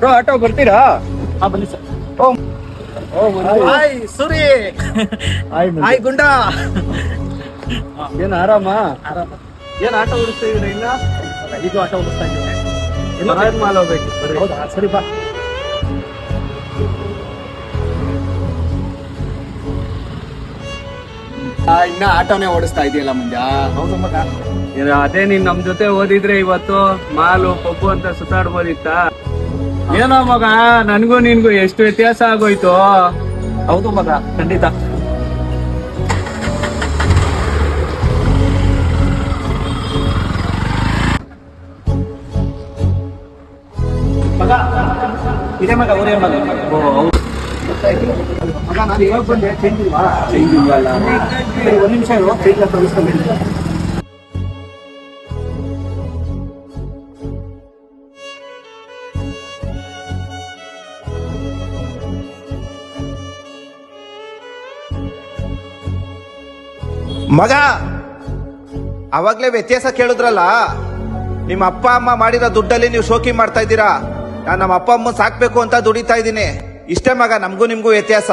Bro auto ಬರ್ತೀರಾ? ಬನ್ನಿ sir. Hi Suri. Hi ಗುಂಡ. ಏನ್ ಆರಾಮ? ಏನ್ ಆಟೋ ಓಡಿಸ್ತಾ ಇದೀರ? ಇಲ್ಲ ಇದು ಆಟೋ ಓಡಿಸ್ತಾ ಇದ್ದೀವಿ. ಎಲ್ಲ ಮಾಲ್ ಹೋಗ್ಬೇಕು. ಹೌದಾ? ಸರಿ ಬಾ. ಇನ್ನ ಆಟೋನೇ ಓಡಿಸ್ತಾ ಇದೆಯಲ್ಲ ಮುಂಜ. ಹೌದು ಮಗ. ಅದೇ ನೀನ್ ನಮ್ ಜೊತೆ ಓದಿದ್ರೆ ಇವತ್ತು ಮಾಲು ಪಬ್ಬು ಅಂತ ಸುತ್ತಾಡ್ಬೋದಿತ್ತ. ಏನೋ ಮಗ, ನನ್ಗೂ ನಿನ್ಗೂ ಎಷ್ಟು ವ್ಯತ್ಯಾಸ ಆಗೋಯ್ತು. ಹೌದು ಮಗ, ಖಂಡಿತ. ಮಗ ಇದೇ ಮಗ, ಊರೇ ಮಗ. ಓ ಹೌದು ಮಗ, ನಾನು ಇವಾಗ ಬಂದೆ. ಚೇಂಜ್ ಇಲ್ವಾ? ಚೇಂಜ್ ಇಲ್ವಲ್ಲ. ಒಂದ್ ನಿಮಿಷ ಇರು, ಚೇಂಜ್ ಹತ್ರ ಉಳಿಸ್ಕೊಂಡು. ಮಗ, ಅವಾಗ್ಲೇ ವ್ಯತ್ಯಾಸ ಕೇಳಿದ್ರಲ್ಲ. ನಿಮ್ಮ ಅಪ್ಪ ಅಮ್ಮ ಮಾಡಿರೋ ದುಡ್ಡಲ್ಲಿ ನೀವು ಶೋಕಿ ಮಾಡ್ತಾ ಇದ್ದೀರಾ. ನಾನು ನಮ್ಮ ಅಪ್ಪ ಅಮ್ಮ ಸಾಕ್ಬೇಕು ಅಂತ ದುಡಿತಾ ಇದ್ದೀನಿ. ಇಷ್ಟೇ ಮಗ, ನಮಗೂ ನಿಮ್ಗೂ ವ್ಯತ್ಯಾಸ.